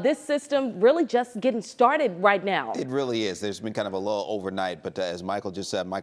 this system really just getting started right now. It really is. There's been kind of a lull overnight, but as Michael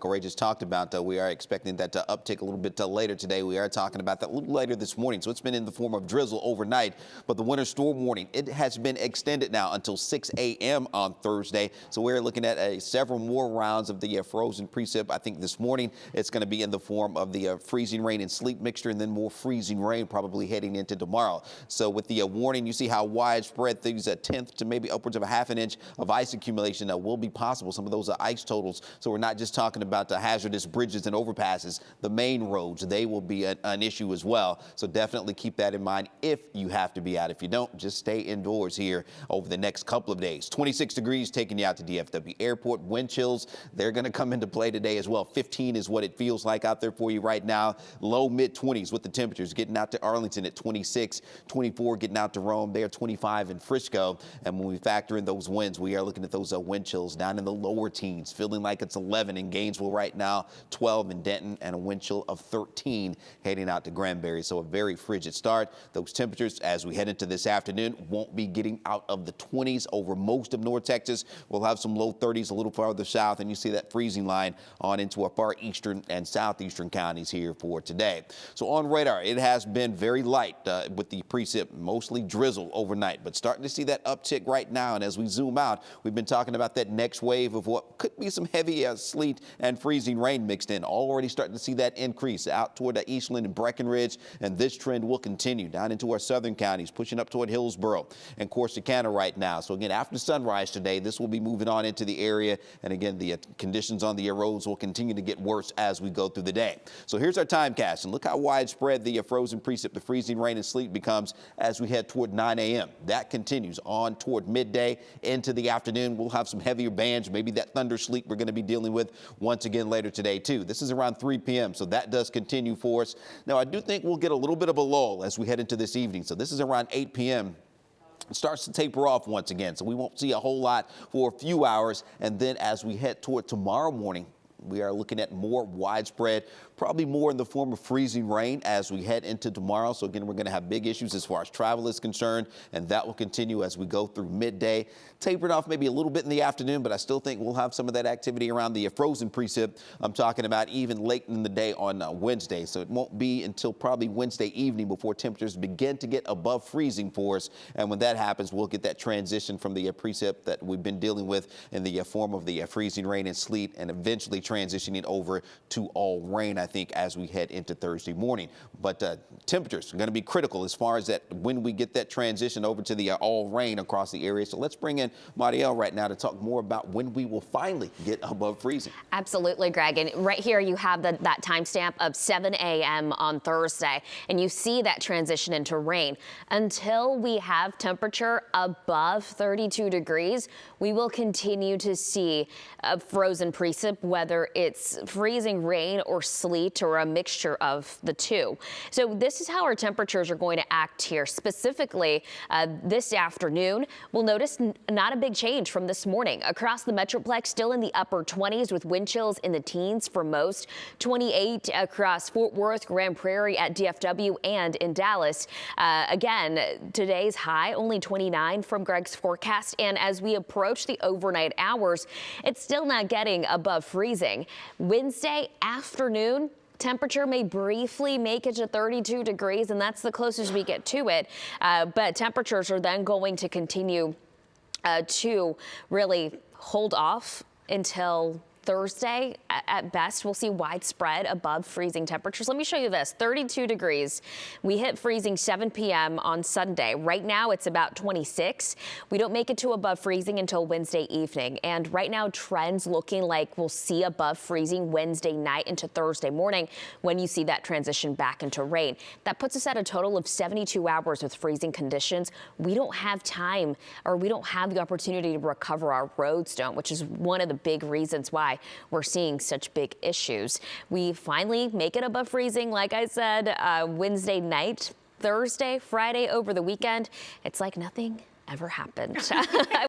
Ray just talked about, we are expecting that to uptick a little bit later today. We are talking about that a little later this morning. So it's been in the form of drizzle overnight, but the winter storm warning, it has been extended now until 6 a.m. on Thursday. So we're looking at several more rounds of the frozen precip. I think this morning it's going to be in the form of the freezing rain and sleet mixture, and then more freezing rain probably heading into tomorrow. So with the warning, you see how widespread things, a tenth to maybe upwards of a half an inch of ice accumulation will be possible. Some of those are ice totals. So we're not just talking about the hazardous bridges and overpasses. The main roads, they will be an issue as well. So definitely keep that in mind if you have to be out. If you don't, just stay indoors here over the next couple of days. 26 degrees taking you out to DFW Airport. Wind chills, they're going to come into play today as well. 15 is what it feels like out there for you right now. Low mid 20s with the temperatures, getting out to Arlington at 26, 24 getting out to Rome. They're 25 in Frisco. And when we factor in those winds, we are looking at those wind chills down in the lower teens, feeling like it's 11 in Gainesville right now, 12 in Denton, and a wind chill of 13 heading out to Granbury. So a very frigid start. Those temperatures as we head into this afternoon won't be getting out of the 20s over most of North Texas. We'll have some low 30s a little farther south, and you see that freezing line on into our far eastern and southeastern counties here for today. So on radar, it has been very light with the precip, mostly drizzle overnight, but starting to see that uptick right now. And as we zoom out, we've been talking about that next wave of what could be some heavy sleet and freezing rain mixed in. Already starting to see that increase out toward the Eastland and Breckenridge, and this trend will continue down into our southern counties, pushing up toward Hillsborough and Corsicana right now. So again, after sunrise today, this will be moving on into the area, and again, the conditions on the roads will continue to get worse as we go through the day. So here's our timecast, and look how widespread the frozen precip, the freezing rain and sleet becomes as we head toward 9 a.m. That continues on toward midday into the afternoon. We'll have some heavier bands, maybe that thunder sleet we're going to be dealing with once again later today too. This is around 3 p.m. so that does continue for us. Now I do think we'll get a little bit of a lull as we head into this evening. So this is around 8 p.m. It starts to taper off once again, so we won't see a whole lot for a few hours. And then as we head toward tomorrow morning, we are looking at more widespread, probably more in the form of freezing rain as we head into tomorrow. So again, we're going to have big issues as far as travel is concerned, and that will continue as we go through midday. Tapering off maybe a little bit in the afternoon, but I still think we'll have some of that activity around the frozen precip. I'm talking about even late in the day on Wednesday. So it won't be until probably Wednesday evening before temperatures begin to get above freezing for us. And when that happens, we'll get that transition from the precip that we've been dealing with in the form of the freezing rain and sleet, and eventually transitioning over to all rain, I think, as we head into Thursday morning. But temperatures are going to be critical as far as that when we get that transition over to the all rain across the area. So let's bring in Mariel right now to talk more about when we will finally get above freezing. Absolutely, Greg. And right here you have that timestamp of 7 a.m. on Thursday, and you see that transition into rain. Until we have temperature above 32 degrees, we will continue to see a frozen precip, whether it's freezing rain or sleet or a mixture of the two. So this is how our temperatures are going to act here. Specifically, this afternoon, we'll notice not a big change from this morning. Across the Metroplex, still in the upper 20s with wind chills in the teens for most. 28 across Fort Worth, Grand Prairie, at DFW, and in Dallas. Again, today's high only 29 from Greg's forecast, and as we approach the overnight hours, it's still not getting above freezing. Wednesday afternoon, temperature may briefly make it to 32 degrees, and that's the closest we get to it. But temperatures are then going to continue to really hold off until Thursday. At best, we'll see widespread above freezing temperatures. Let me show you this. 32 degrees. We hit freezing 7 p.m. on Sunday. Right now, it's about 26. We don't make it to above freezing until Wednesday evening. And right now, trends looking like we'll see above freezing Wednesday night into Thursday morning when you see that transition back into rain. That puts us at a total of 72 hours with freezing conditions. We don't have time, or we don't have the opportunity to recover. Our roads don't, which is one of the big reasons why we're seeing such big issues. We finally make it above freezing, like I said, Wednesday night, Thursday, Friday, over the weekend. It's like nothing ever happened.